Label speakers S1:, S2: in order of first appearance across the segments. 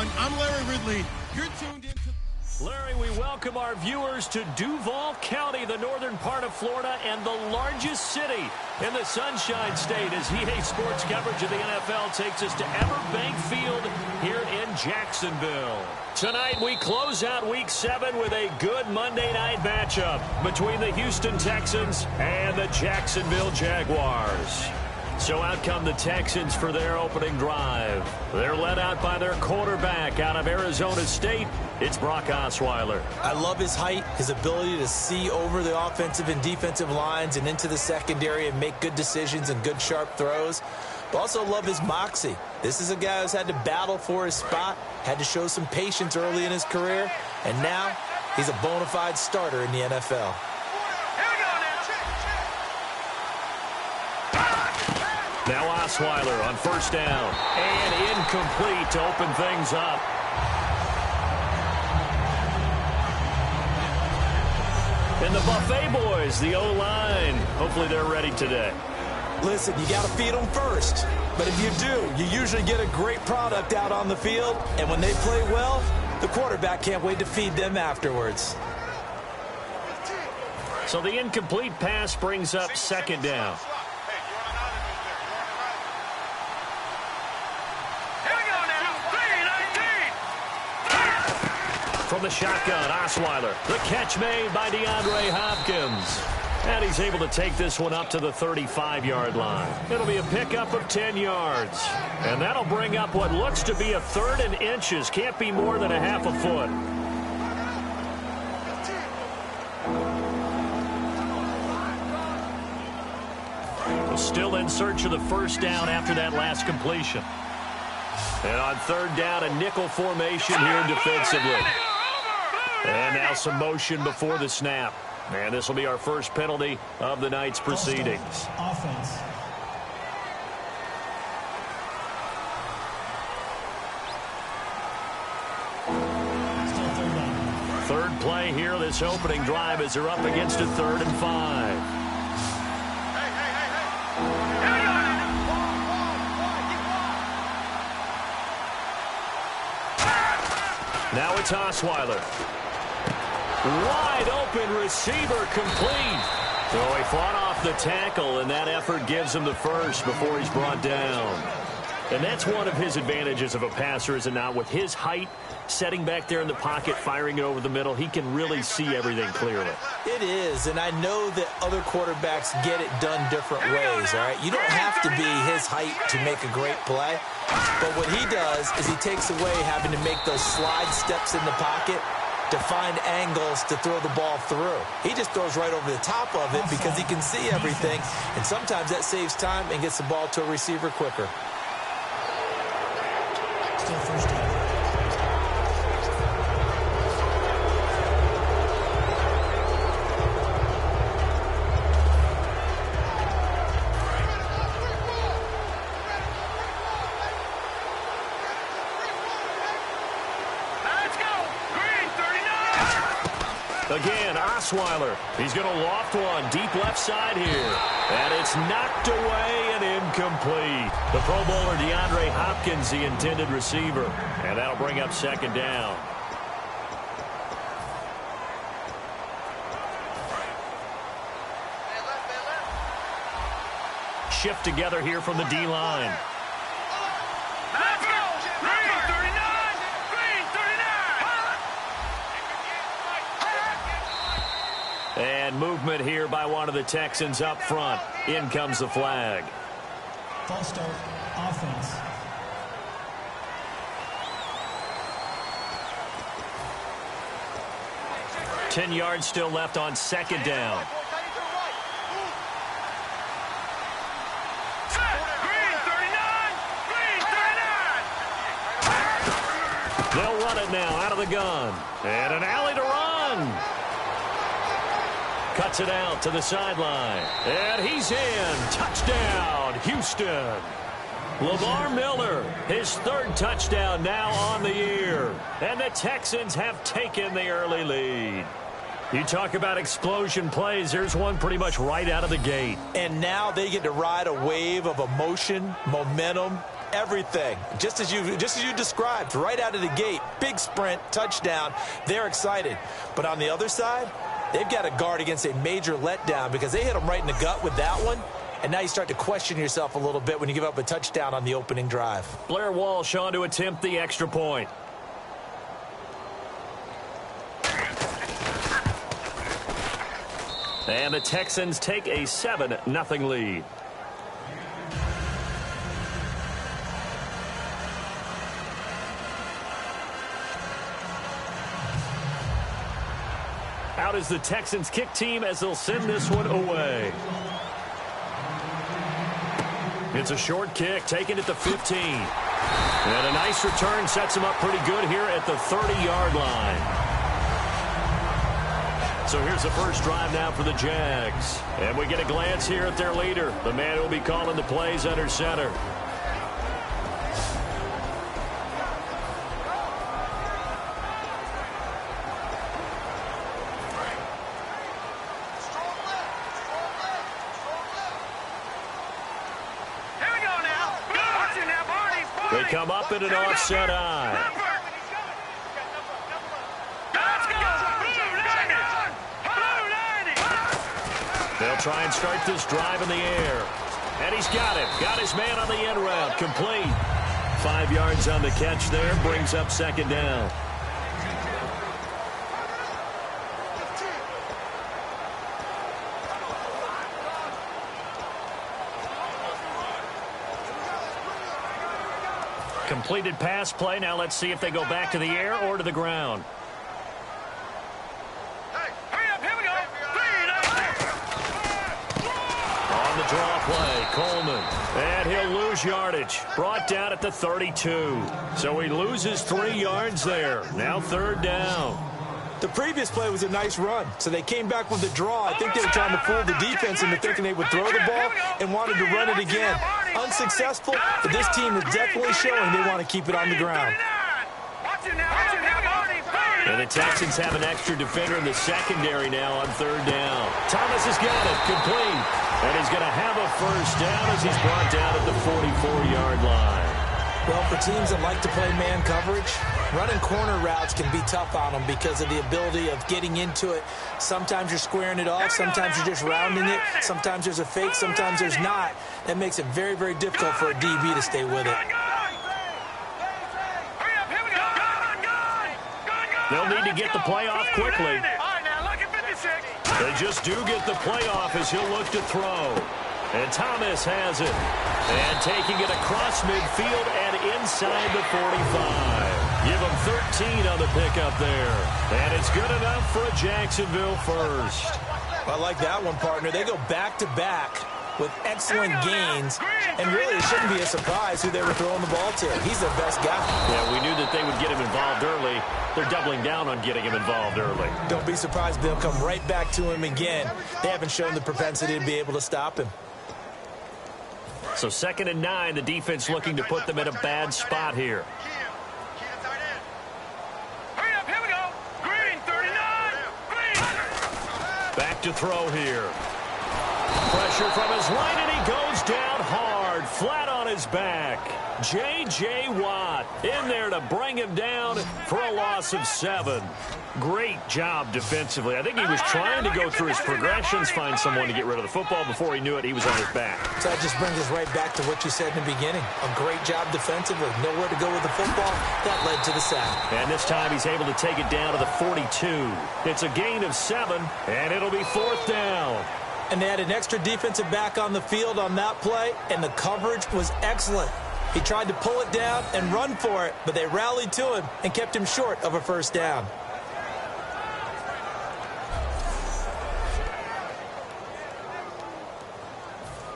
S1: everyone. I'm Larry Ridley. You're tuned into...
S2: Larry, we welcome our viewers to Duval County, the northern part of Florida, and the largest city in the Sunshine State, as EA Sports coverage of the NFL takes us to Everbank Field here in Jacksonville. Tonight, we close out Week 7 with a good Monday night matchup between the Houston Texans and the Jacksonville Jaguars. So out come the Texans for their opening drive. They're led out by their quarterback out of Arizona State. It's Brock Osweiler.
S3: I love his height, his ability to see over the offensive and defensive lines and into the secondary and make good decisions and good sharp throws. But also love his moxie. This is a guy who's had to battle for his spot, had to show some patience early in his career, and now he's a bona fide starter in the NFL.
S2: Now Osweiler on first down, and incomplete to open things up. And the Buffet boys, the O-line, hopefully they're ready today.
S3: Listen, you got to feed them first. But if you do, you usually get a great product out on the field. And when they play well, the quarterback can't wait to feed them afterwards.
S2: So the incomplete pass brings up second down. From the shotgun, Osweiler. The catch made by DeAndre Hopkins. And he's able to take this one up to the 35-yard line. It'll be a pickup of 10 yards. And that'll bring up what looks to be a third and inches. Can't be more than a half a foot. Well, still in search of the first down after that last completion. And on third down, a nickel formation here defensively. And now some motion before the snap. And this will be our first penalty of the night's proceedings.
S4: Offense.
S2: Third play here, this opening drive, as they're up against a 3rd and 5. Now it's Osweiler. Wide open receiver complete. So he fought off the tackle, and that effort gives him the first before he's brought down. And that's one of his advantages of a passer, is it not? With his height, setting back there in the pocket, firing it over the middle, he can really see everything clearly.
S3: It is, and I know that other quarterbacks get it done different ways, all right? You don't have to be his height to make a great play, but what he does is he takes away having to make those slide steps in the pocket to find angles to throw the ball through. He just throws right over the top of it because he can see everything, and sometimes that saves time and gets the ball to a receiver quicker.
S4: Still first down.
S2: Again, Osweiler. He's going to loft one deep left side here. And it's knocked away and incomplete. The Pro Bowler DeAndre Hopkins, the intended receiver. And that'll bring up second down. Shift together here from the D-line. And movement here by one of the Texans up front. In comes the flag.
S4: False start, offense.
S2: Ten yards still left on second down. They'll run it now out of the gun. And an alley to run. Cuts it out to the sideline. And he's in. Touchdown, Houston. Lamar Miller, his 3rd touchdown now on the year. And the Texans have taken the early lead. You talk about explosion plays. There's one pretty much right out of the gate.
S3: And now they get to ride a wave of emotion, momentum, everything, just as you described, right out of the gate. Big sprint, touchdown. They're excited. But on the other side, they've got to guard against a major letdown because they hit them right in the gut with that one. And now you start to question yourself a little bit when you give up a touchdown on the opening drive.
S2: Blair Walsh on to attempt the extra point. And the Texans take a 7-0 lead. Out is the Texans kick team as they'll send this one away. It's a short kick taken at the 15. And a nice return sets him up pretty good here at the 30-yard line. So here's the first drive now for the Jags. And we get a glance here at their leader, the man who will be calling the plays under center. They come up in an offset eye. They'll try and start this drive in the air. And he's got him. Got his man on the end route. Complete. 5 yards on the catch there. Brings up second down. Completed pass play. Now let's see if they go back to the air or to the ground. On the draw play, Coleman. And he'll lose yardage. Brought down at the 32. So he loses 3 yards there. Now third down.
S3: The previous play was a nice run, so they came back with the draw. I think they were trying to fool the defense into thinking they would throw the ball and wanted to run it again. Unsuccessful, but this team is definitely showing they want to keep it on the ground.
S2: And the Texans have an extra defender in the secondary now on third down. Thomas has got it, complete. And he's going to have a first down as he's brought down at the 44-yard line.
S3: Well, for teams that like to play man coverage, running corner routes can be tough on them because of the ability of getting into it. Sometimes you're squaring it off. Sometimes you're just rounding it. Sometimes there's a fake. Sometimes there's not. That makes it very, very difficult for a DB to stay with it.
S2: They'll need to get the play off quickly. They just do get the play off as he'll look to throw. And Thomas has it. And taking it across midfield and inside the 45. Give him 13 on the pickup there. And it's good enough for a Jacksonville first.
S3: I like that one, partner. They go back-to-back with excellent gains. And really, it shouldn't be a surprise who they were throwing the ball to. He's their best guy.
S2: Yeah, we knew that they would get him involved early. They're doubling down on getting him involved early.
S3: Don't be surprised if they'll come right back to him again. They haven't shown the propensity to be able to stop him.
S2: So 2nd and 9, the defense looking to put them in a bad spot here. Back to throw here. Pressure from his right, and he goes down hard, flat on his back. J.J. Watt in there to bring him down for a loss of 7. Great job defensively. I think he was trying to go through his progressions, find someone to get rid of the football. Before he knew it, he was on his back.
S3: So that just brings us right back to what you said in the beginning. A great job defensively. Nowhere to go with the football. That led to the sack.
S2: And this time he's able to take it down to the 42. It's a gain of 7, and it'll be 4th down.
S3: And they had an extra defensive back on the field on that play, and the coverage was excellent. He tried to pull it down and run for it, but they rallied to him and kept him short of a first down.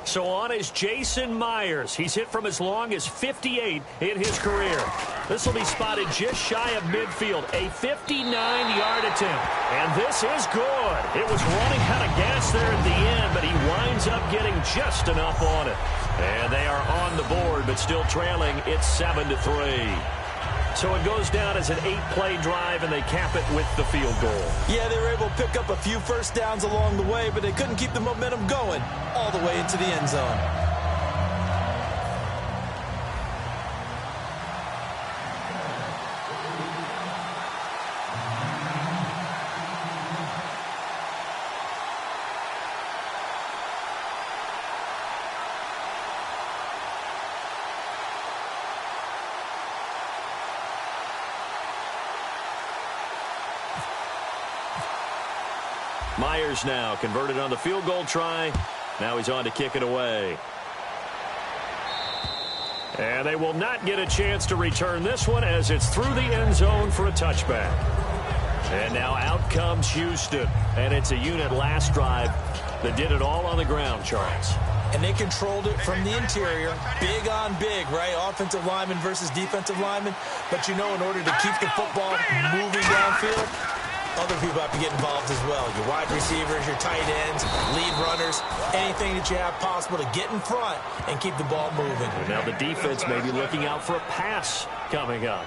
S2: So on is Jason Myers. He's hit from as long as 58 in his career. This will be spotted just shy of midfield. A 59-yard attempt. And this is good. It was running out of gas there at the end, but he winds up getting just enough on it. And they are on the board, but still trailing. It's 7-3. So it goes down as an 8-play drive, and they cap it with the field goal.
S3: Yeah, they were able to pick up a few first downs along the way, but they couldn't keep the momentum going all the way into the end zone.
S2: Myers now converted on the field goal try. Now he's on to kick it away. And they will not get a chance to return this one as it's through the end zone for a touchback. And now out comes Houston. And it's a unit last drive that did it all on the ground, Charles.
S3: And they controlled it from the interior. Big on big, right? Offensive lineman versus defensive lineman. But you know, in order to keep the football moving downfield, other people have to get involved as well. Your wide receivers, your tight ends, lead runners, anything that you have possible to get in front and keep the ball moving.
S2: And now the defense may be looking out for a pass coming up.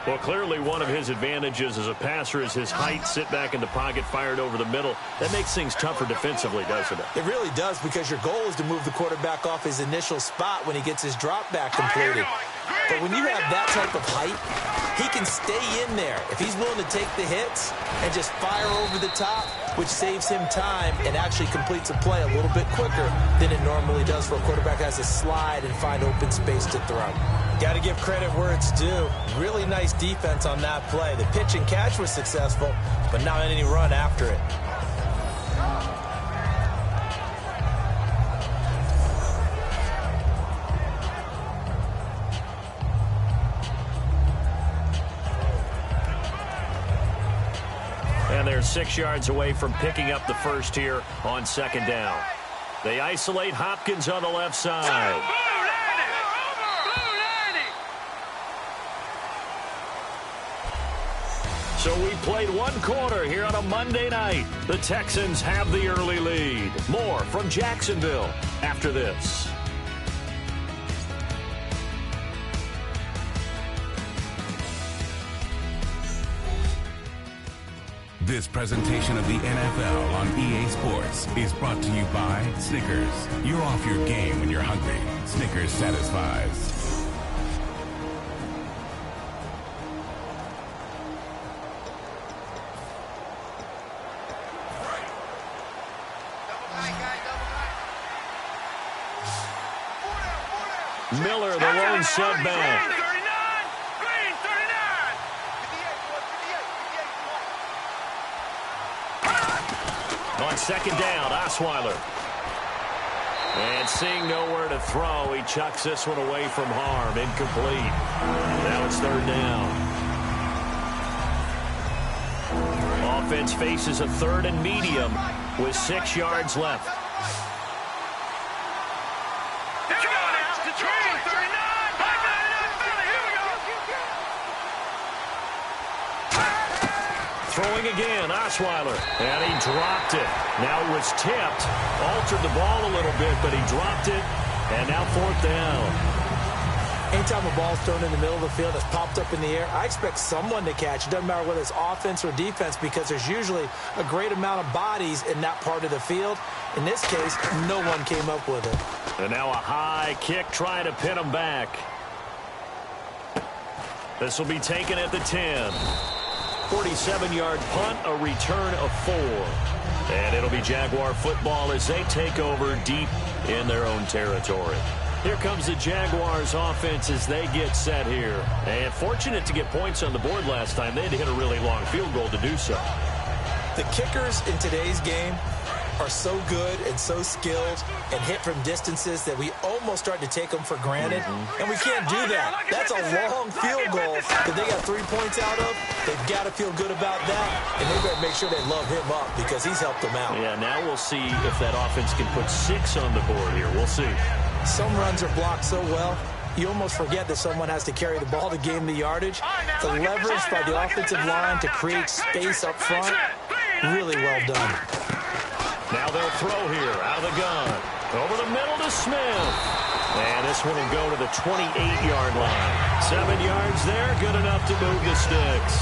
S2: Well, clearly one of his advantages as a passer is his height, sit back in the pocket, fired over the middle. That makes things tougher defensively, doesn't it?
S3: It really does, because your goal is to move the quarterback off his initial spot when he gets his drop back completed. But when you have that type of height, he can stay in there if he's willing to take the hits and just fire over the top, which saves him time and actually completes a play a little bit quicker than it normally does for a quarterback who has to slide and find open space to throw. Got to give credit where it's due. Really nice defense on that play. The pitch and catch was successful, but not any run after it.
S2: And they're 6 yards away from picking up the first here on second down. They isolate Hopkins on the left side. So we played one quarter here on a Monday night. The Texans have the early lead. More from Jacksonville after this.
S5: This presentation of the NFL on EA Sports is brought to you by Snickers. You're off your game when you're hungry. Snickers satisfies.
S2: Miller, the lone setback. On second down, Osweiler. And seeing nowhere to throw, he chucks this one away from harm. Incomplete. Now it's third down. Offense faces a third and medium with 6 yards left. Throwing again, Osweiler, and he dropped it. Now it was tipped, altered the ball a little bit, but he dropped it, and now fourth down.
S3: Anytime a ball's thrown in the middle of the field that's popped up in the air, I expect someone to catch. It doesn't matter whether it's offense or defense, because there's usually a great amount of bodies in that part of the field. In this case, no one came up with it.
S2: And now a high kick trying to pin him back. This will be taken at the 10. 47-yard punt, a return of 4. And it'll be Jaguar football as they take over deep in their own territory. Here comes the Jaguars offense as they get set here. And fortunate to get points on the board last time. They had to hit a really long field goal to do so.
S3: The kickers in today's game are so good and so skilled and hit from distances that we almost start to take them for granted. And we can't do that. That's a long field goal that they got 3 points out of. They've got to feel good about that, and they better make sure they love him up because he's helped them out.
S2: Yeah, now we'll see if that offense can put 6 on the board here. We'll see.
S3: Some runs are blocked so well, you almost forget that someone has to carry the ball to gain the yardage. The leverage by the offensive line to create space up front, really well done.
S2: Now they'll throw here out of the gun. Over the middle to Smith. And this one will go to the 28-yard line. 7 yards there, good enough to move the sticks.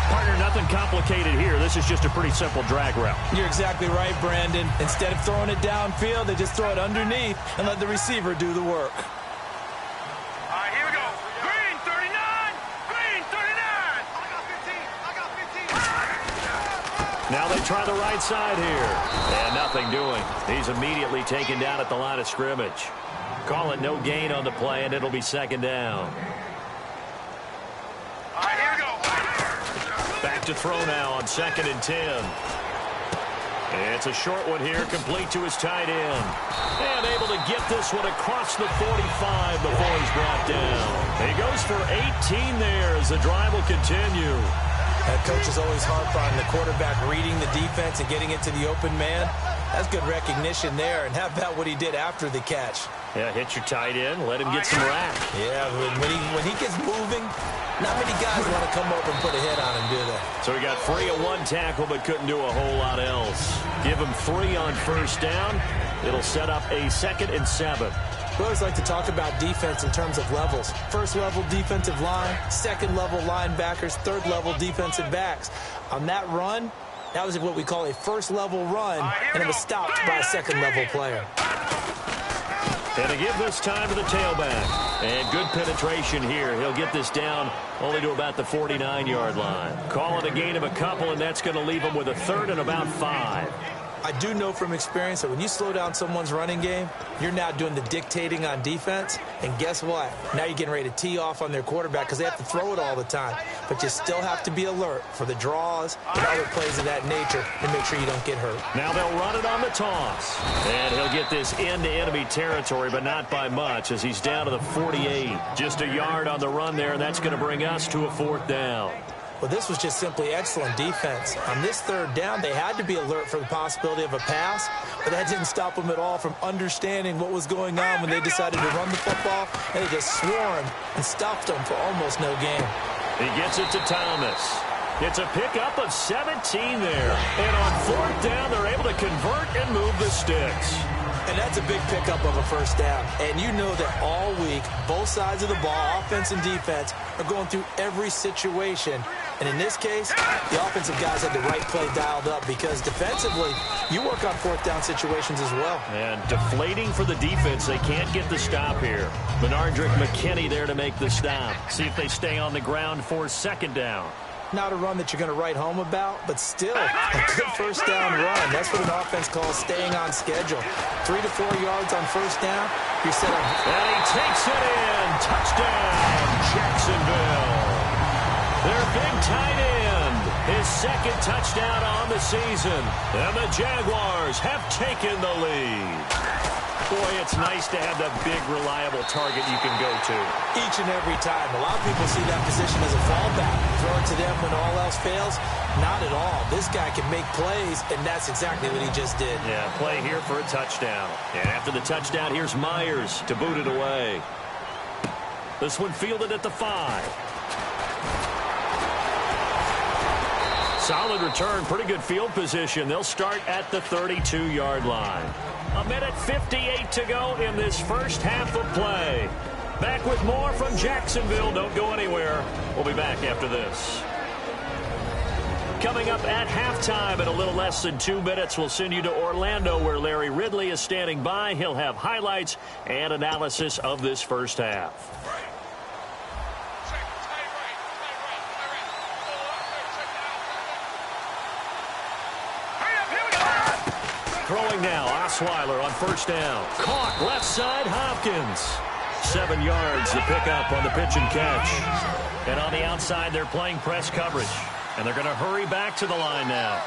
S2: Partner, nothing complicated here. This is just a pretty simple drag route.
S3: You're exactly right, Brandon. Instead of throwing it downfield, they just throw it underneath and let the receiver do the work.
S6: All right, here we go. Green, 39. Green, 39. I got 15.
S2: Now they try the right side here. And nothing doing. He's immediately taken down at the line of scrimmage. Call it no gain on the play, and it'll be second down.
S6: All right, here we go.
S2: Back to throw now on 2nd and 10. It's a short one here, complete to his tight end. And able to get this one across the 45 before he's brought down. He goes for 18 there as the drive will continue.
S3: That coach is always harp on the quarterback reading the defense and getting it to the open man. That's good recognition there. And how about what he did after the catch?
S2: Yeah, hit your tight end, let him get some rack.
S3: Yeah, when he gets moving, not many guys want to come over and put a hit on him, do they?
S2: So he got 3 on 1 tackle, but couldn't do a whole lot else. Give him 3 on first down. It'll set up a 2nd and 7.
S3: We always like to talk about defense in terms of levels. First level defensive line, second level linebackers, third level defensive backs. On that run, that was what we call a first level run, and it was stopped by a second level player.
S2: And to give this time to the tailback. And good penetration here. He'll get this down only to about the 49-yard line. Call it a gain of a couple, and that's going to leave him with a 3rd and about 5.
S3: I do know from experience that when you slow down someone's running game, you're now doing the dictating on defense. And guess what? Now you're getting ready to tee off on their quarterback because they have to throw it all the time. But you still have to be alert for the draws and other plays of that nature to make sure you don't get hurt.
S2: Now they'll run it on the toss. And he'll get this into enemy territory, but not by much as he's down to the 48. Just a yard on the run there, and that's going to bring us to a 4th down.
S3: Well, this was just simply excellent defense. On this 3rd down, they had to be alert for the possibility of a pass, but that didn't stop them at all from understanding what was going on when they decided to run the football, and they just swarmed and stuffed them for almost no gain.
S2: He gets it to Thomas. It's a pickup of 17 there. And on 4th down, they're able to convert and move the sticks.
S3: And that's a big pickup of a first down. And you know that all week, both sides of the ball, offense and defense, are going through every situation. And in this case, the offensive guys had the right play dialed up because defensively, you work on 4th down situations as well.
S2: And deflating for the defense. They can't get the stop here. Benardrick McKinney there to make the stop. See if they stay on the ground for 2nd down.
S3: Not a run that you're going to write home about, but still a good first down run. That's what an offense calls staying on schedule. 3 to 4 yards on first down, you're set up.
S2: And he takes it in. Touchdown, Jacksonville. Their big tight end, his 2nd touchdown on the season. And the Jaguars have taken the lead. Boy, it's nice to have that big, reliable target you can go to.
S3: Each and every time. A lot of people see that position as a fallback. Throw it to them when all else fails. Not at all. This guy can make plays, and that's exactly what he just did.
S2: Yeah, play here for a touchdown. And after the touchdown, here's Myers to boot it away. This one fielded at the 5. Solid return, pretty good field position. They'll start at the 32-yard line. 1:58 to go in this first half of play. Back with more from Jacksonville. Don't go anywhere. We'll be back after this. Coming up at halftime in a little less than 2 minutes, we'll send you to Orlando where Larry Ridley is standing by. He'll have highlights and analysis of this first half. Throwing now, Osweiler on first down. Caught left side, Hopkins. 7 yards to pick up on the pitch and catch. And on the outside, they're playing press coverage. And they're going to hurry back to the line now.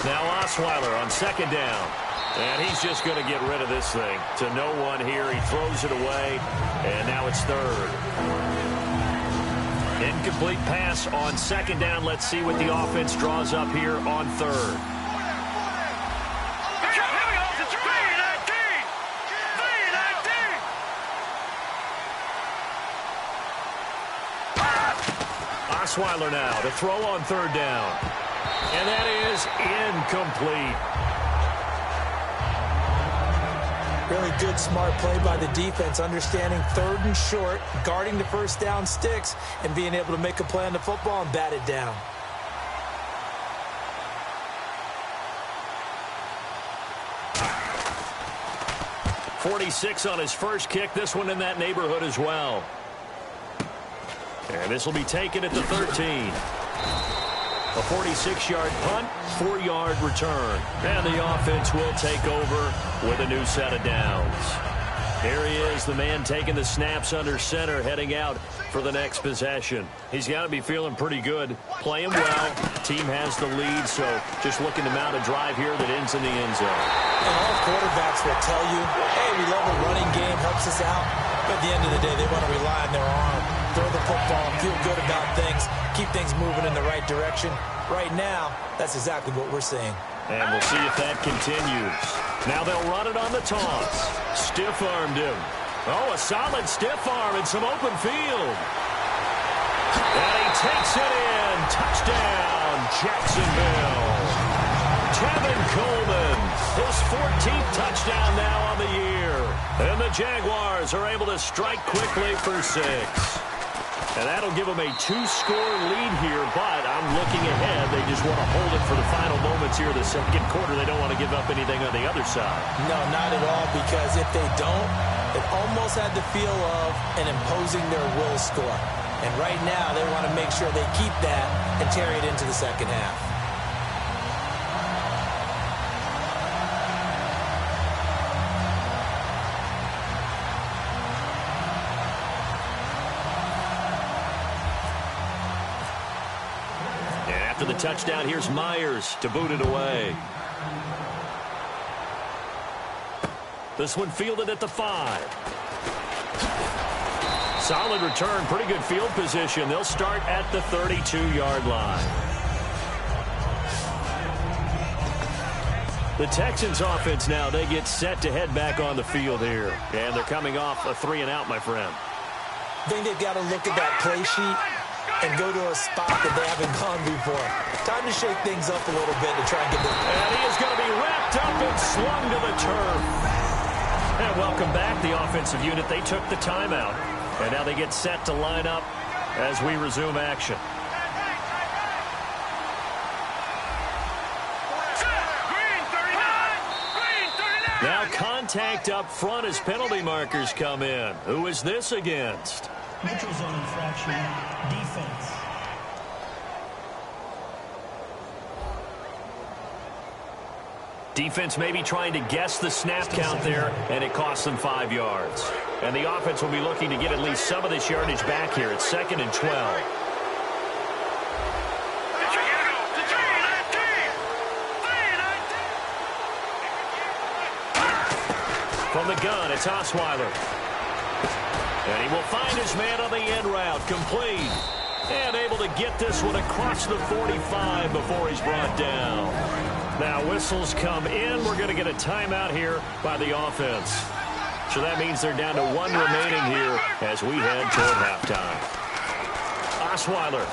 S2: Now Osweiler on 2nd down. And he's just going to get rid of this thing. To no one here. He throws it away. And now it's 3rd. Incomplete pass on 2nd down. Let's see what the offense draws up here on 3rd. Osweiler now to throw on 3rd down. And that is incomplete.
S3: Really good, smart play by the defense, understanding 3rd and short, guarding the first down sticks, and being able to make a play on the football and bat it down.
S2: .46 on his first kick. This one in that neighborhood as well. And this will be taken at the 13. A 46-yard punt, 4-yard return. And the offense will take over with a new set of downs. Here he is, the man taking the snaps under center, heading out for the next possession. He's got to be feeling pretty good, playing well. Team has the lead, so just looking to mount a drive here that ends in the end zone.
S3: And all quarterbacks will tell you, hey, we love a running game, helps us out. But at the end of the day, they want to rely on their arm, throw the football, feel good about things, keep things moving in the right direction. Right now, that's exactly what we're seeing.
S2: And we'll see if that continues. Now they'll run it on the taunts. Stiff-armed him. Oh, a solid stiff arm and some open field. And he takes it in. Touchdown, Jacksonville. Tevin Coleman, his 14th touchdown now on the year. And the Jaguars are able to strike quickly for 6. And that'll give them a 2-score lead here, but I'm looking ahead. They just want to hold it for the final moments here of the second quarter. They don't want to give up anything on the other side.
S3: No, not at all, because if they don't, it almost had the feel of an imposing their will score. And right now, they want to make sure they keep that and carry it into the second half.
S2: After the touchdown, here's Myers to boot it away. This one fielded at the 5. Solid return, pretty good field position. They'll start at the 32-yard line. The Texans offense now, they get set to head back on the field here. And they're coming off a 3-and-out, my friend.
S3: I think they've got to look at that play sheet and go to a spot that they haven't gone before. Time to shake things up a little bit to try and get this.
S2: And he is going to be wrapped up and slung to the turf. And welcome back, the offensive unit. They took the timeout. And now they get set to line up as we resume action. Now contact up front as penalty markers come in. Who is this against?
S4: Neutral zone infraction, defense.
S2: Defense may be trying to guess the snap count there, and it costs them 5 yards. And the offense will be looking to get at least some of this yardage back here. It's 2nd and 12. From the gun, it's Osweiler. And he will find his man on the end route, complete. And able to get this one across the 45 before he's brought down. Now whistles come in. We're going to get a timeout here by the offense. So that means they're down to 1 remaining here as we head toward halftime. Osweiler.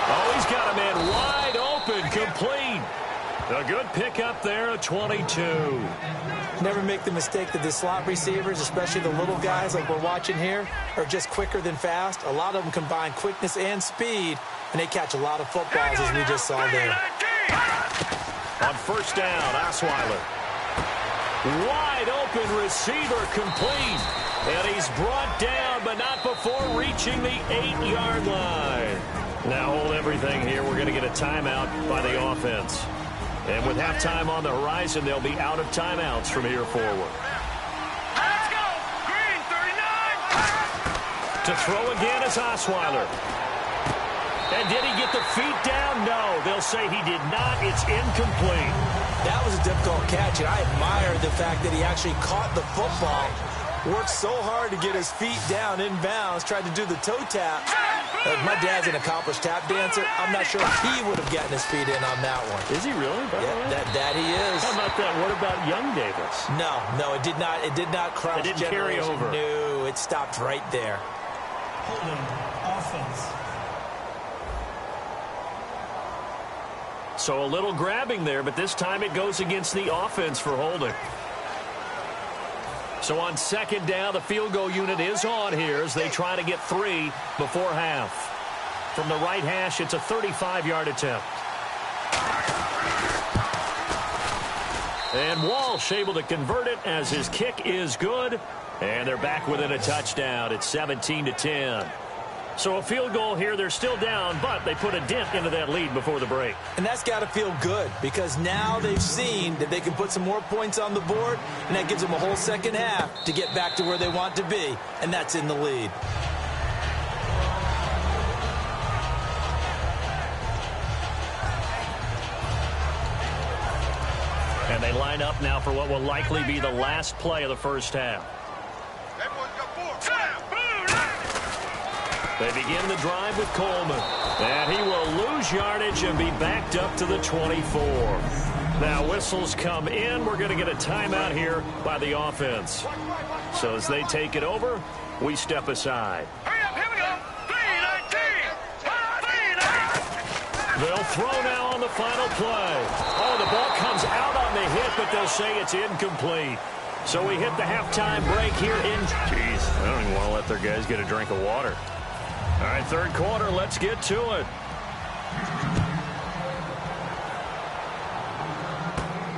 S2: Oh, he's got a man wide open, complete. A good pickup there at 22.
S3: Never make the mistake that the slot receivers, especially the little guys like we're watching here, are just quicker than fast. A lot of them combine quickness and speed, and they catch a lot of footballs, as we just saw there.
S2: On first down, Osweiler. Wide open receiver, complete. And he's brought down, but not before reaching the 8-yard line. Now hold everything here. We're going to get a timeout by the offense. And with halftime on the horizon, they'll be out of timeouts from here forward.
S6: Let's go! Green, 39!
S2: To throw again is Osweiler. And did he get the feet down? No. They'll say he did not. It's incomplete.
S3: That was a difficult catch, and I admire the fact that he actually caught the football, worked so hard to get his feet down inbounds, tried to do the toe tap. My dad's an accomplished tap dancer. I'm not sure if he would have gotten his feet in on that one.
S2: Is he really?
S3: Yeah, that he is.
S2: How about that? What about young Davis?
S3: No, it did not. It did not cross.
S2: It didn't carry over.
S3: No, it stopped right there.
S4: Holding offense.
S2: So a little grabbing there, but this time it goes against the offense for holding. So on second down, the field goal unit is on here as they try to get 3 before half. From the right hash, it's a 35-yard attempt. And Walsh able to convert it as his kick is good. And they're back within a touchdown. It's 17-10. So a field goal here. They're still down, but they put a dent into that lead before the break.
S3: And that's got to feel good because now they've seen that they can put some more points on the board, and that gives them a whole second half to get back to where they want to be, and that's in the lead.
S2: And they line up now for what will likely be the last play of the first half. They begin the drive with Coleman. And he will lose yardage and be backed up to the 24. Now whistles come in. We're going to get a timeout here by the offense. So as they take it over, we step aside.
S6: Hurry up, here we go. 3-19.
S2: They'll throw now on the final play. Oh, the ball comes out on the hit, but they'll say it's incomplete. So we hit the halftime break here in... Jeez, I don't even want to let their guys get a drink of water. All right, third quarter, let's get to it.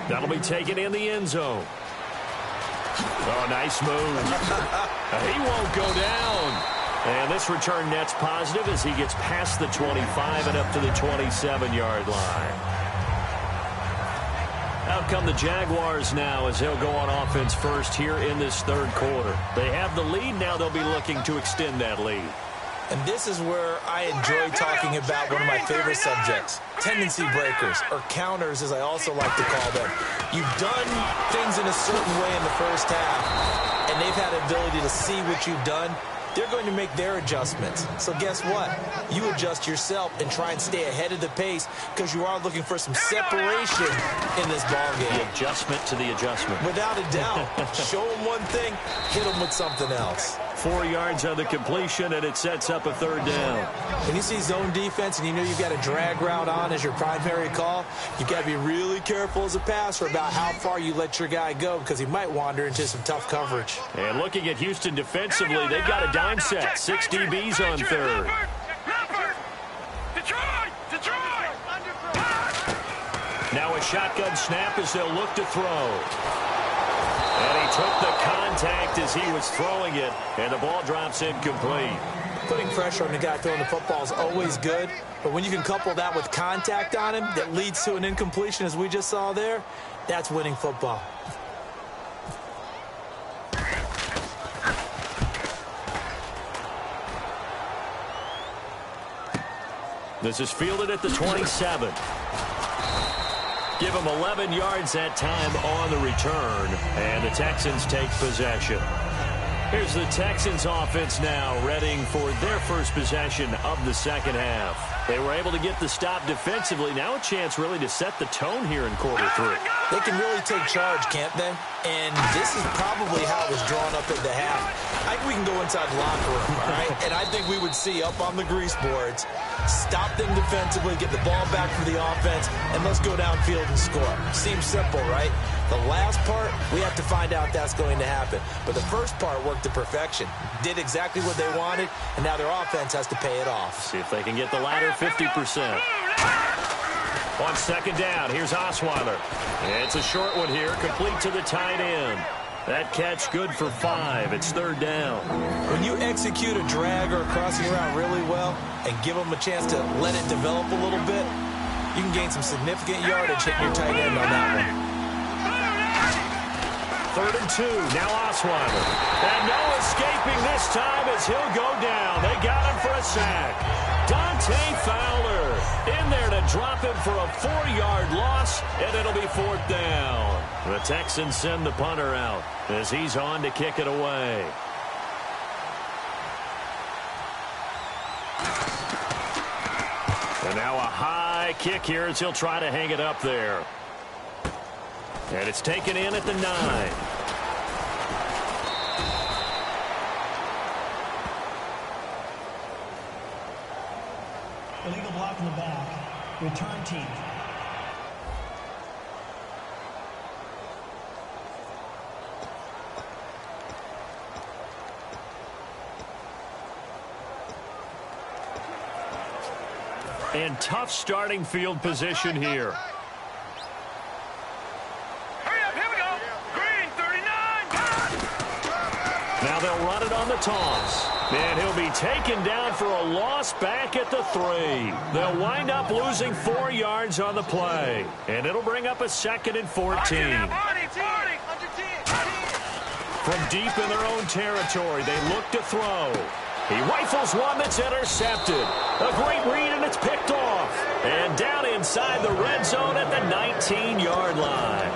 S2: That'll be taken in the end zone. Oh, nice move. He won't go down. And this return net's positive as he gets past the 25 and up to the 27-yard line. Out come the Jaguars now as they'll go on offense first here in this third quarter. They have the lead. Now they'll be looking to extend that lead.
S3: And this is where I enjoy talking about one of my favorite subjects, tendency breakers, or counters as I also like to call them. You've done things in a certain way in the first half, and they've had the ability to see what you've done. They're going to make their adjustments. So guess what? You adjust yourself and try and stay ahead of the pace because you are looking for some separation in this ballgame.
S2: The adjustment to the adjustment.
S3: Without a doubt. Show them one thing, hit them with something else.
S2: 4 yards on the completion, and it sets up a third down.
S3: When you see zone defense and you know you've got a drag route on as your primary call, you've got to be really careful as a passer about how far you let your guy go because he might wander into some tough coverage.
S2: And looking at Houston defensively, they've got a dime set. 6 DBs on third. Now a shotgun snap as they'll look to throw. And he took the contact as he was throwing it, and the ball drops incomplete.
S3: Putting pressure on the guy throwing the football is always good, but when you can couple that with contact on him that leads to an incompletion as we just saw there, that's winning football.
S2: This is fielded at the 27. Give them 11 yards that time on the return, and the Texans take possession. Here's the Texans offense now, readying for their first possession of the second half. They were able to get the stop defensively. Now a chance really to set the tone here in quarter three.
S3: They can really take charge, can't they? And this is probably how it was drawn up at the half. I think we can go inside the locker room, all right? And I think we would see up on the grease boards, stop them defensively, get the ball back for the offense, and let's go downfield and score. Seems simple, right? The last part, we have to find out that's going to happen. But the first part worked to perfection. Did exactly what they wanted, and now their offense has to pay it off.
S2: See if they can get the latter 50%. On second down, here's Osweiler. It's a short one here, complete to the tight end. That catch good for 5. It's third down.
S3: When you execute a drag or a crossing route really well and give them a chance to let it develop a little bit, you can gain some significant yardage hitting your tight end on that one.
S2: 3rd and 2. Now Osweiler. And no escaping this time as he'll go down. They got him for a sack. Dante Fowler in there to drop him for a 4-yard loss, and it'll be 4th down. The Texans send the punter out as he's on to kick it away. And now a high kick here as he'll try to hang it up there. And it's taken in at the 9.
S4: Illegal block in the back. Return team.
S2: And tough starting field position here.
S6: Hurry up, here we go. Green, 39.
S2: Now they'll run it on the toss. And he'll be taken down for a loss back at the 3. They'll wind up losing 4 yards on the play. And it'll bring up a 2nd and 14. From deep in their own territory, they look to throw. He rifles one that's intercepted. A great read, and it's picked off. And down inside the red zone at the 19-yard line.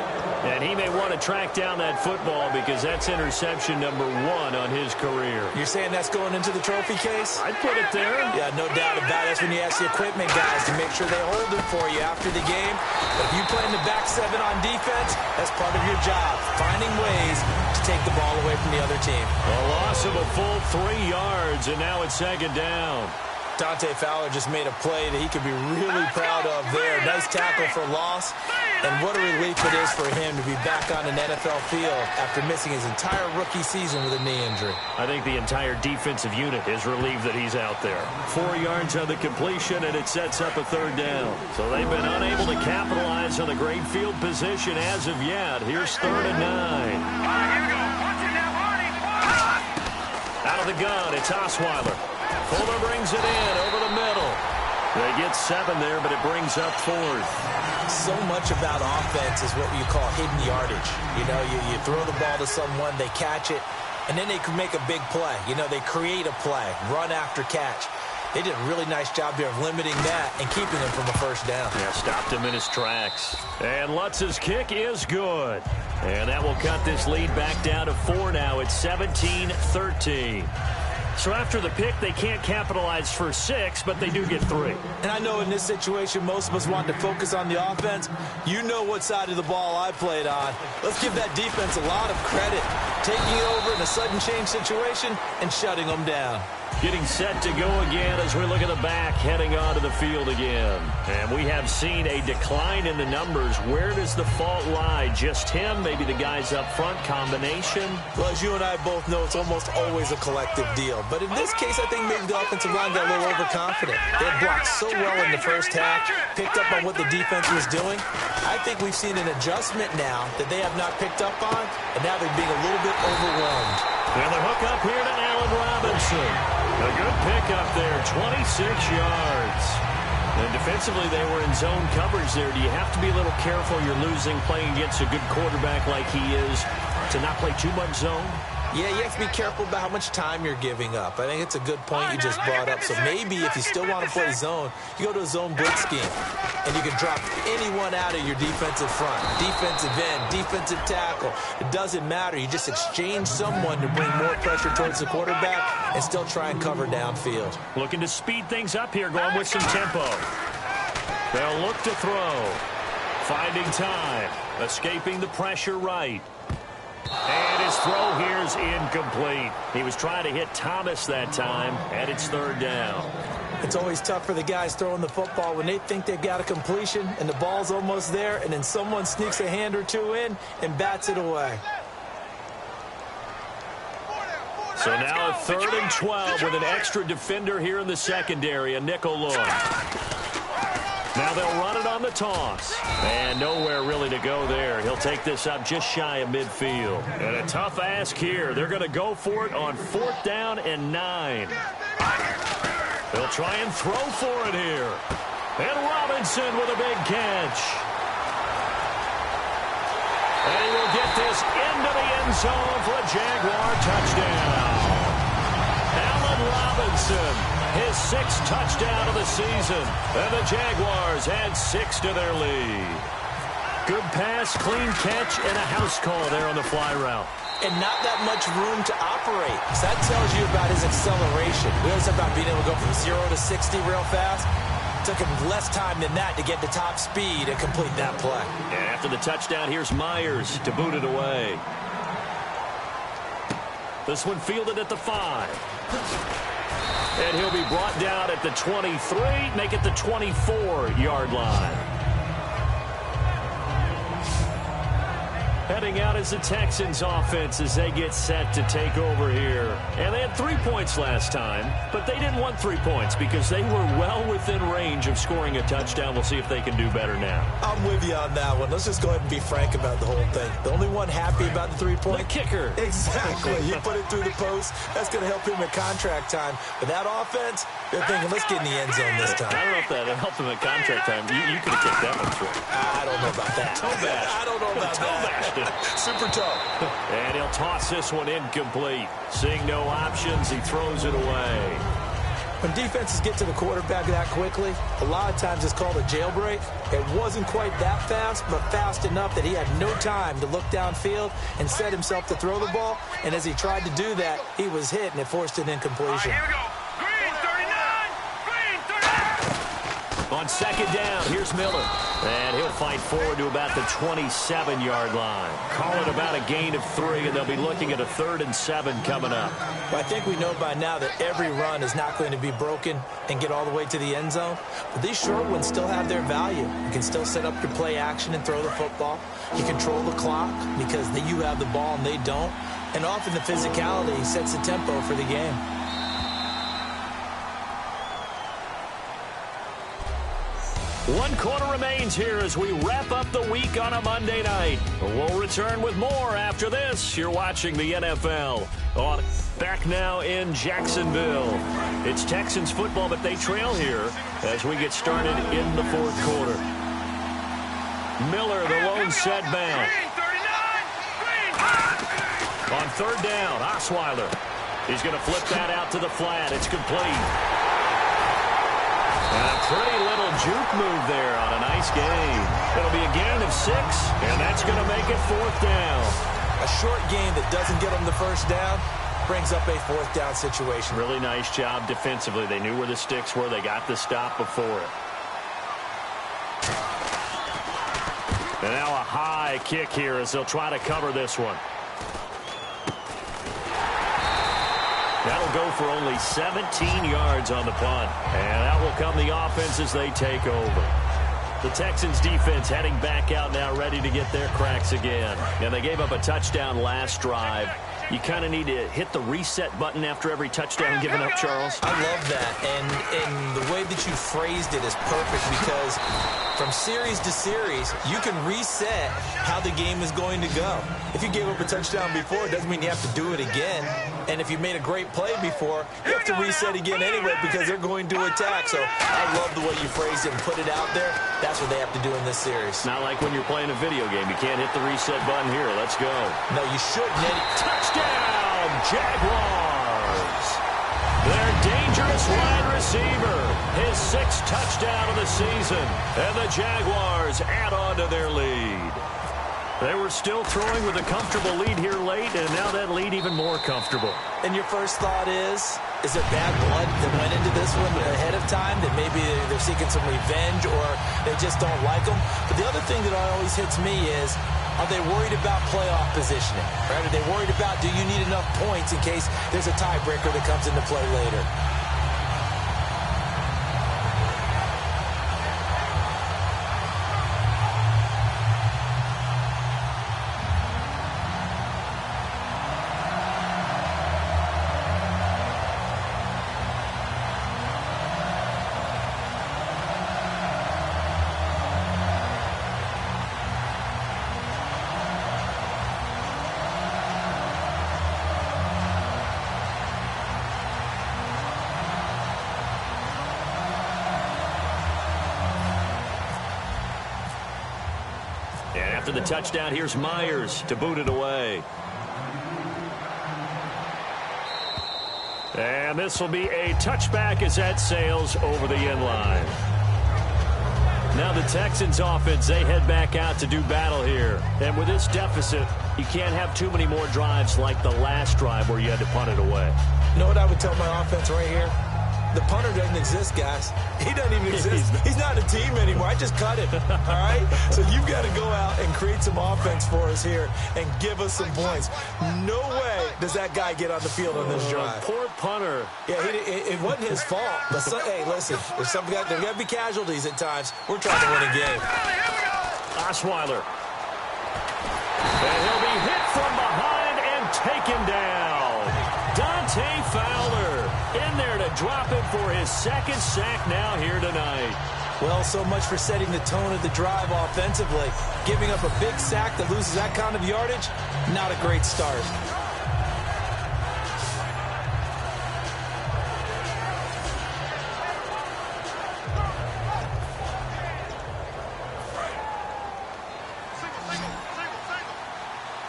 S2: And he may want to track down that football because that's interception number 1 on his career. You're saying that's going into the trophy case? I'd put it there. Yeah, no doubt about it. That's when you ask the equipment guys to make sure they hold it for you after the game. But if you play in the back 7 on defense, that's part of your job, finding ways to take the ball away from the other team. A loss of a full 3 yards, and now it's 2nd down. Dante Fowler just made a play that he could be really proud of there. Nice tackle for loss. And what a relief it is for him to be back on an NFL field after missing his entire rookie season with a knee injury. I think the entire defensive unit is relieved that he's out there. 4 yards on the completion, and it sets up a 3rd down. So they've been unable to capitalize on the great field position as of yet. Here's 3rd and 9. Out of the gun, it's Osweiler. Fuller brings it in over the middle. They get 7 there, but it brings up 4th. So much about offense is what you call hidden yardage. You know, you throw the ball to someone, they catch it, and then they can make a big play. You know, they create a play, run after catch. They did a really nice job there of limiting that and keeping him from a 1st down. Yeah, stopped him in his tracks. And Lutz's kick is good. And that will cut this lead back down to 4 now. It's 17-13. So after the pick, they can't capitalize for 6, but they do get 3. And I know in this situation, most of us want to focus on the offense. You know what side of the ball I played on. Let's give that defense a lot of credit. Taking it over in a sudden change situation and shutting them down. Getting set to go again as we look at the back heading onto the field again. And we have seen a decline in the numbers. Where does the fault lie? Just him? Maybe the guys up front? Combination? Well, as you and I both know, it's almost always a collective deal. But in this case, I think maybe the offensive line got a little overconfident. They had blocked so well in the 1st half, picked up on what the defense was doing. I think we've seen an adjustment now that they have not picked up on, and now they're being a little bit overwhelmed. And the hook up here to Allen Robinson. A good pickup there, 26 yards. And defensively, they were in zone coverage there. Do you have to be a little careful? You're losing, playing against a good quarterback like he is, to not play too much zone? Yeah, you have to be careful about how much time you're giving up. I think it's a good point you just brought up. So maybe if you still want to play zone, you go to a zone blitz scheme. And you can drop anyone out of your defensive front. Defensive end, defensive tackle. It doesn't matter. You just exchange someone to bring more pressure towards the quarterback and still try and cover downfield. Looking to speed things up here, going with some tempo. They'll look to throw. Finding time. Escaping the pressure right. And his throw here is incomplete. He was trying to hit Thomas that time, and it's 3rd down. It's always tough for the guys throwing the football when they think they've got a completion and the ball's almost there, and then someone sneaks a hand or 2 in and bats it away. So now a 3rd and 12 with an extra defender here in the secondary, a nickel look. Now they'll run it on the toss. And nowhere really to go there. He'll take this up just shy of midfield. And a tough ask here. They're going to go for it on 4th down and 9. They'll try and throw for it here. And Robinson with a big catch. And he will get this into the end zone for a Jaguar touchdown. Allen Robinson. His 6th touchdown of the season. And the Jaguars add 6 to their lead. Good pass, clean catch, and a house call there on the fly route. And not that much room to operate. So that tells you about his acceleration. We always talk about being able to go from 0 to 60 real fast. It took him less time than that to get to top speed and complete that play. And after the touchdown, here's Myers to boot it away. This one fielded at the 5. And he'll be brought down at the 23, make it the 24-yard line. Heading out is the Texans offense as they get set to take over here. And they had 3 points last time, but they didn't want 3 points because they were well within range of scoring a touchdown. We'll see if they can do better now.
S3: I'm with you on that one. Let's just go ahead and be frank about the whole thing. The only one happy about the 3-point?
S2: The kicker.
S3: Exactly. He put it through the post. That's going to help him at contract time. But that offense, they're thinking, let's get in the end zone this time.
S2: I don't know if that helped him at contract time. You could have kicked that one through.
S3: I don't know about that.
S2: Toe bash.
S3: I don't know about that. Super toe.
S2: And he'll toss this one incomplete. Seeing no options, he throws it away.
S3: When defenses get to the quarterback that quickly, a lot of times it's called a jailbreak. It wasn't quite that fast, but fast enough that he had no time to look downfield and set himself to throw the ball. And as he tried to do that, he was hit, and it forced an incompletion.
S6: Here we go. Green 39. Green 39.
S2: On second down, here's Miller. And he'll fight forward to about the 27-yard line. Call it about a gain of 3, and they'll be looking at a 3rd and 7 coming up.
S3: Well, I think we know by now that every run is not going to be broken and get all the way to the end zone. But these short ones still have their value. You can still set up your play action and throw the football. You control the clock because you have the ball and they don't. And often the physicality sets the tempo for the game.
S2: One quarter remains here as we wrap up the week on a Monday night. We'll return with more after this. You're watching the NFL on back now in Jacksonville. It's Texans football, but they trail here as we get started in the 4th quarter. Miller, the lone setback. On 3rd down, Osweiler. He's going to flip that out to the flat. It's complete. And a pretty little juke move there on a nice gain. It'll be a gain of 6, and that's going to make it 4th down.
S3: A short gain that doesn't get them the 1st down brings up a 4th down situation.
S2: Really nice job defensively. They knew where the sticks were. They got the stop before it. And now a high kick here as they'll try to cover this one. That'll go for only 17 yards on the punt. And that will come the offense as they take over. The Texans defense heading back out now, ready to get their cracks again. And they gave up a touchdown last drive. You kind of need to hit the reset button after every touchdown given up, Charles.
S3: I love that. And the way that you phrased it is perfect because from series to series, you can reset how the game is going to go. If you gave up a touchdown before, it doesn't mean you have to do it again. And if you made a great play before, you have to reset again anyway because they're going to attack. So I love the way you phrased it and put it out there. That's what they have to do in this series.
S2: Not like when you're playing a video game. You can't hit the reset button here. Let's go.
S3: No, you shouldn't.
S2: Touchdown, Jaguars. Their dangerous wide receiver. His 6th touchdown of the season. And the Jaguars add on to their lead. They were still throwing with a comfortable lead here late, and now that lead even more comfortable.
S3: And your first thought is there bad blood that went into this one ahead of time, that maybe they're seeking some revenge or they just don't like them? But the other thing that always hits me is, are they worried about playoff positioning? Right? Are they worried about, do you need enough points in case there's a tiebreaker that comes into play later?
S2: After the touchdown, here's Myers to boot it away. And this will be a touchback as that sails over the end line. Now the Texans offense, they head back out to do battle here. And with this deficit, you can't have too many more drives like the last drive where you had to punt it away.
S3: You know what I would tell my offense right here? The punter doesn't exist, guys. He doesn't even exist. He's not a team anymore. I just cut him, all right? So you've got to go out and create some offense for us here and give us some points. No way does that guy get on the field on this drive.
S2: Poor punter.
S3: Yeah, it wasn't his fault. But hey, listen, there's got to be casualties at times. We're trying to win a game.
S2: Osweiler. And he'll be hit from behind and taken down. Dante Fowler in there to drop him for his second sack now here tonight.
S3: Well, so much for setting the tone of the drive offensively. Giving up a big sack that loses that kind of yardage, not a great start.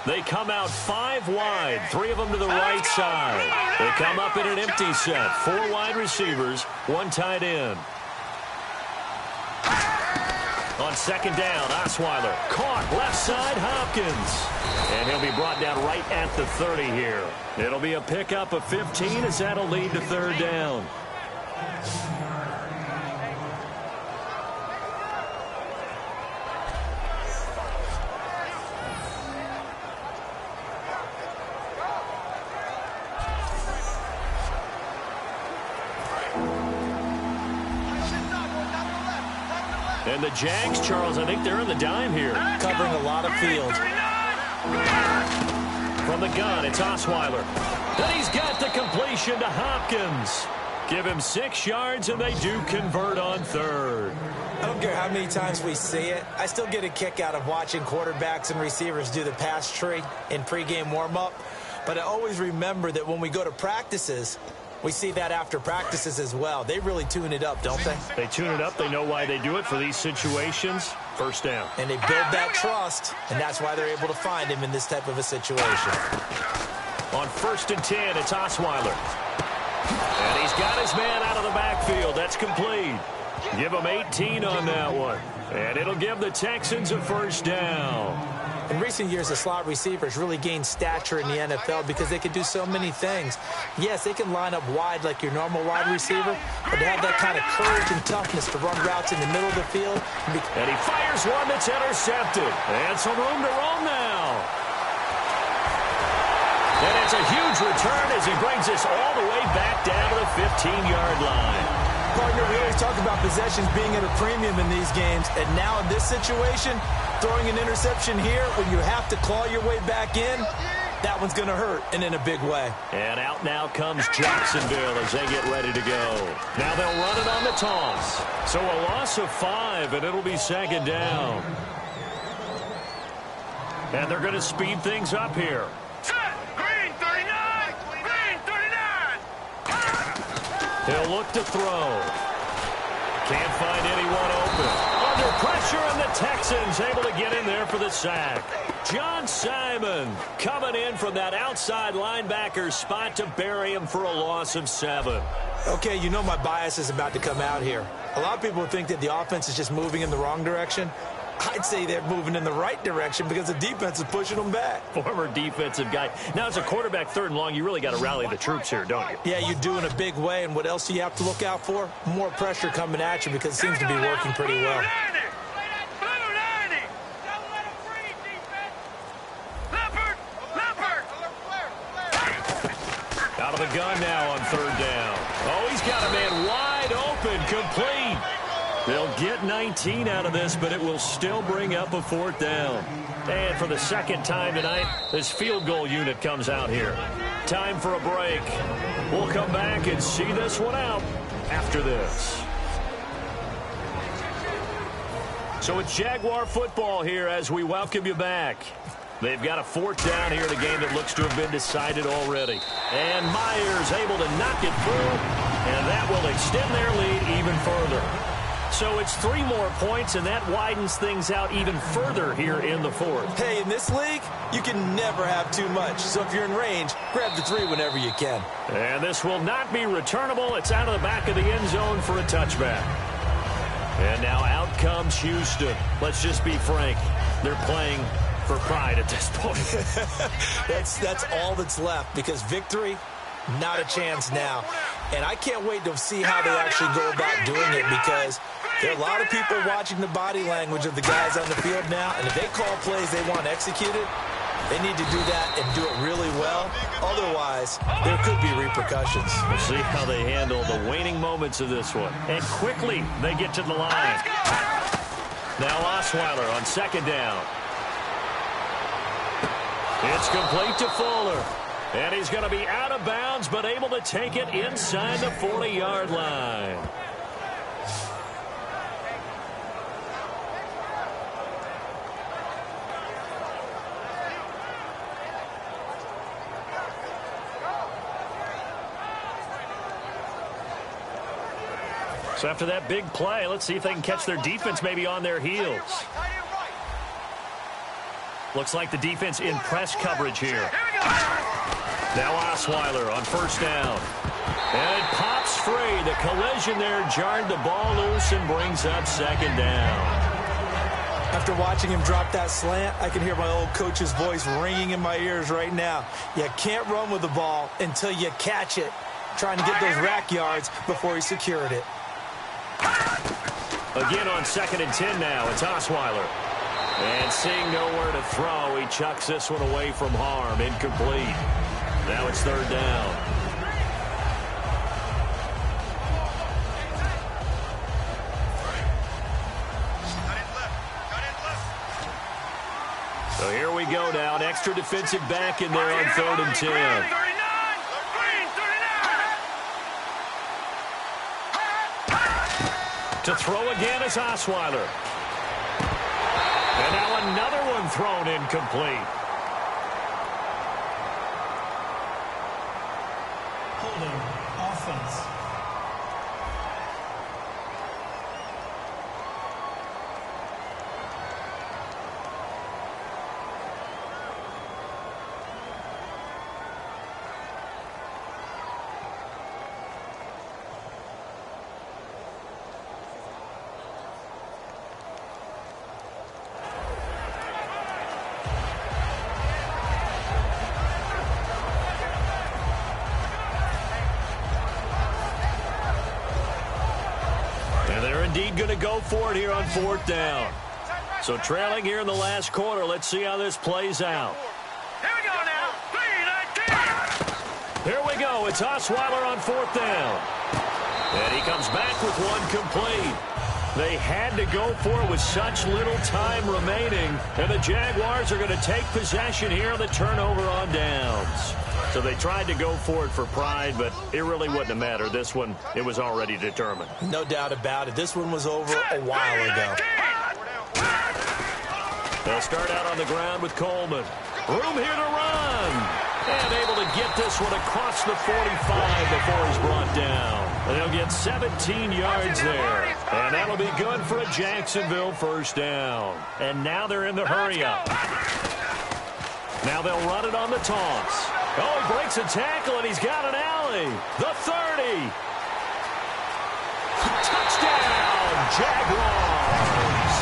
S2: They come out 5 wide, 3 of them to the right side. They come up in an empty set, 4 wide receivers, 1 tight end. On second down, Osweiler caught left side, Hopkins. And he'll be brought down right at the 30 here. It'll be a pickup of 15 as that'll lead to third down. And the Jags, Charles, I think they're in the dime here.
S3: Covering a lot of field.
S2: From the gun, it's Osweiler. And he's got the completion to Hopkins. Give him 6 yards, and they do convert on third.
S3: I don't care how many times we see it. I still get a kick out of watching quarterbacks and receivers do the pass tree in pregame warm-up. But I always remember that when we go to practices, we see that after practices as well. They really tune it up, don't they?
S2: They tune it up. They know why they do it for these situations. First down.
S3: And they build that trust, and that's why they're able to find him in this type of a situation.
S2: On 1st and 10, it's Osweiler. And he's got his man out of the backfield. That's complete. Give him 18 on that one. And it'll give the Texans a first down.
S3: In recent years, the slot receivers really gained stature in the NFL because they can do so many things. Yes, they can line up wide like your normal wide receiver, but to have that kind of courage and toughness to run routes in the middle of the field.
S2: And he fires one that's intercepted. And some room to roam now. And it's a huge return as he brings us all the way back down to the 15-yard line.
S3: Partner, we always talk about possessions being at a premium in these games, and now in this situation, throwing an interception here when you have to claw your way back in, that one's going to hurt, and in a big way.
S2: And out now comes Jacksonville as they get ready to go. Now they'll run it on the toss. So a loss of 5, and it'll be second down. And they're going to speed things up here.
S6: Green 39! Green 39!
S2: He'll look to throw. Can't find anyone open. Under pressure, and the Texans able to get in there for the sack. John Simon coming in from that outside linebacker spot to bury him for a loss of 7.
S3: Okay, you know my bias is about to come out here. A lot of people think that the offense is just moving in the wrong direction. I'd say they're moving in the right direction because the defense is pushing them back.
S2: Former defensive guy. Now, as a quarterback, 3rd and long, you really got to rally the troops here, don't you?
S3: Yeah, you do in a big way. And what else do you have to look out for? More pressure coming at you because it seems to be working pretty well.
S2: Out of the gun now on 3rd down. Oh, he's got a man wide open, complete. They'll get 19 out of this, but it will still bring up a 4th down. And for the 2nd time tonight, this field goal unit comes out here. Time for a break. We'll come back and see this one out after this. So it's Jaguar football here as we welcome you back. They've got a 4th down here in a game that looks to have been decided already. And Myers able to knock it through, and that will extend their lead even further. So it's 3 more points, and that widens things out even further here in the 4th.
S3: Hey, in this league, you can never have too much. So if you're in range, grab the 3 whenever you can.
S2: And this will not be returnable. It's out of the back of the end zone for a touchback. And now out comes Houston. Let's just be frank. They're playing for pride at this point.
S3: That's all that's left because victory, not a chance now. And I can't wait to see how they actually go about doing it because there are a lot of people watching the body language of the guys on the field now, and if they call plays they want executed, they need to do that and do it really well. Otherwise, there could be repercussions.
S2: We'll see how they handle the waning moments of this one. And quickly, they get to the line. Now Osweiler on 2nd down. It's complete to Fuller. And he's going to be out of bounds, but able to take it inside the 40-yard line. So after that big play, let's see if they can catch their defense maybe on their heels. Looks like the defense in press coverage here. Now Osweiler on first down. And it pops free. The collision there jarred the ball loose and brings up second down.
S3: After watching him drop that slant, I can hear my old coach's voice ringing in my ears right now. You can't run with the ball until you catch it. Trying to get those rack yards before he secured it.
S2: Again on 2nd and 10 now. It's Osweiler. And seeing nowhere to throw, he chucks this one away from harm. Incomplete. Now it's 3rd down. So here we go now. An extra defensive back in there on 3rd and 10. To throw again is Osweiler. And now another one thrown incomplete.
S4: Holding offense.
S2: Indeed going to go for it here on 4th down. So trailing here in the last quarter. Let's see how this plays out.
S6: Here we go now. 3-19.
S2: Here we go. It's Osweiler on 4th down. And he comes back with one complete. They had to go for it with such little time remaining. And the Jaguars are going to take possession here on the turnover on downs. So they tried to go for it for pride, but it really wouldn't have mattered. This one, it was already determined.
S3: No doubt about it. This one was over a while ago.
S2: They'll start out on the ground with Coleman. Room here to run. And able to get this one across the 45 before he's brought down. And they'll get 17 yards there. And that'll be good for a Jacksonville first down. And now they're in the hurry-up. Now they'll run it on the toss. Oh, he breaks a tackle, and he's got an alley. The 30. Touchdown, Jaguars.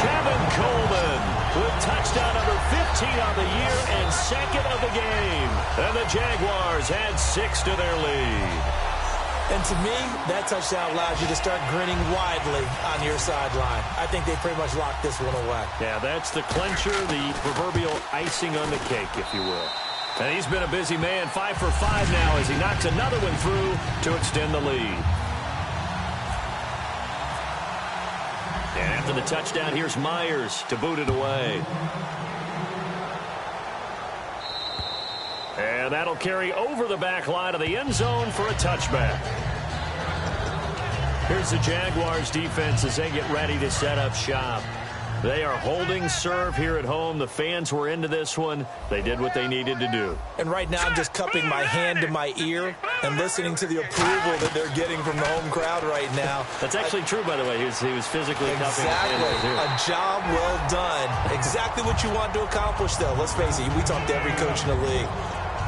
S2: Kevin Coleman with touchdown number 15 on the year and 2nd of the game. And the Jaguars add 6 to their lead.
S3: And to me, that touchdown allows you to start grinning widely on your sideline. I think they pretty much locked this one away.
S2: Yeah, that's the clincher, the proverbial icing on the cake, if you will. And he's been a busy man, 5 for 5 now as he knocks another one through to extend the lead. And after the touchdown, here's Myers to boot it away. And that'll carry over the back line of the end zone for a touchback. Here's the Jaguars defense as they get ready to set up shop. They are holding serve here at home. The fans were into this one. They did what they needed to do.
S3: And right now I'm just cupping my hand to my ear and listening to the approval that they're getting from the home crowd right now.
S2: That's actually true, by the way. He was physically cupping his hand.
S3: Exactly. A job well done. Exactly what you want to accomplish, though. Let's face it, we talk to every coach in the league.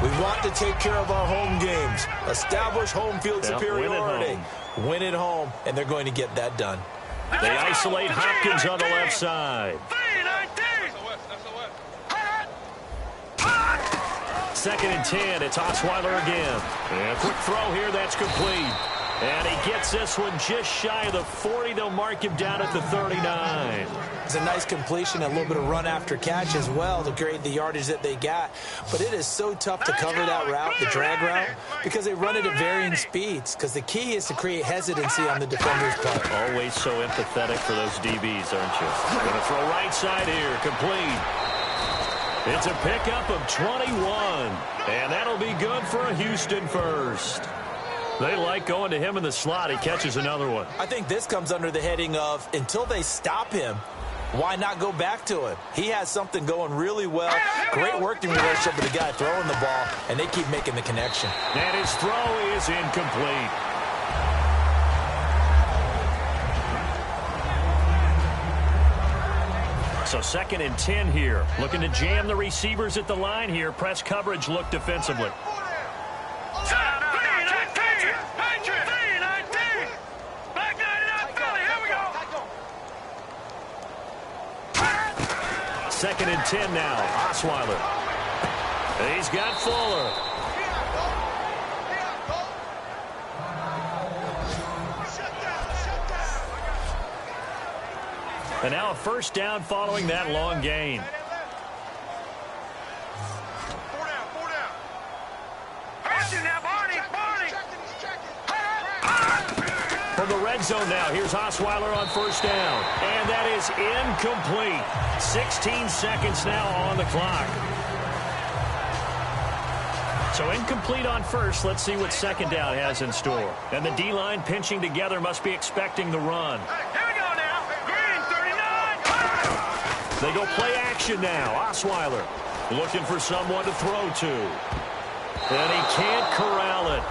S3: We want to take care of our home games, establish home field superiority, win at home, and they're going to get that done.
S2: They isolate Hopkins on the left side. 2nd and 10. It's Osweiler again. And a quick throw here. That's complete. And he gets this one just shy of the 40. They'll mark him down at the 39.
S3: It's a nice completion, a little bit of run after catch as well to create the yardage that they got. But it is so tough to cover that route, the drag route, because they run it at varying speeds. Because the key is to create hesitancy on the defender's part.
S2: Always so empathetic for those DBs, aren't you? Going to throw right side here, complete. It's a pickup of 21, and that'll be good for a Houston first. They like going to him in the slot. He catches another one.
S3: I think this comes under the heading of until they stop him, why not go back to him? He has something going really well. Great working relationship with the guy throwing the ball, and they keep making the connection.
S2: And his throw is incomplete. So 2nd and 10 here. Looking to jam the receivers at the line here. Press coverage look defensively. Second and 10 now. Osweiler. He's got Fuller. And now a first down following that long gain. From the red zone now, here's Osweiler on first down. And that is incomplete. 16 seconds now on the clock. So incomplete on first. Let's see what second down has in store. And the D-line pinching together must be expecting the run. They go play action now. Osweiler looking for someone to throw to. And he can't corral it.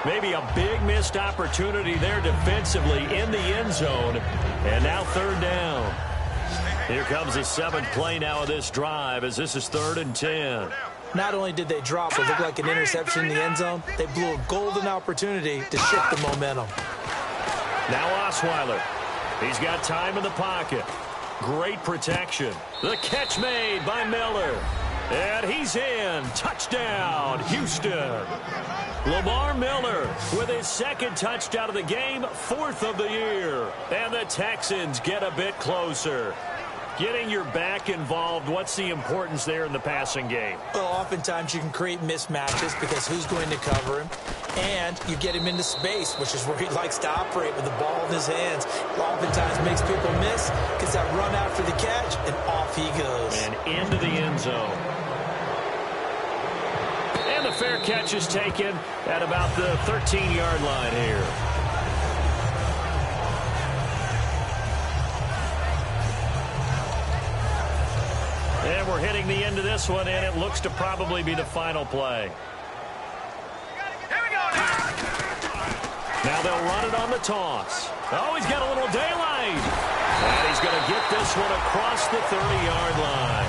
S2: Maybe a big missed opportunity there defensively in the end zone. And now third down. Here comes the 7th play now of this drive as this is 3rd and 10.
S3: Not only did they drop what looked like an interception in the end zone, they blew a golden opportunity to shift the momentum.
S2: Now Osweiler. He's got time in the pocket. Great protection. The catch made by Miller. And he's in. Touchdown, Houston. Lamar Miller with his 2nd touchdown of the game, 4th of the year. And the Texans get a bit closer. Getting your back involved, what's the importance there in the passing game?
S3: Well, oftentimes you can create mismatches because who's going to cover him? And you get him into space, which is where he likes to operate with the ball in his hands. Oftentimes makes people miss, gets that run after the catch, and off he goes.
S2: And into the end zone. And the fair catch is taken at about the 13-yard line here. And we're hitting the end of this one, and it looks to probably be the final play. Now they'll run it on the toss. Oh, he's got a little daylight. And he's going to get this one across the 30-yard line.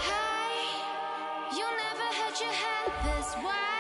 S7: Hey, you never had your head this way.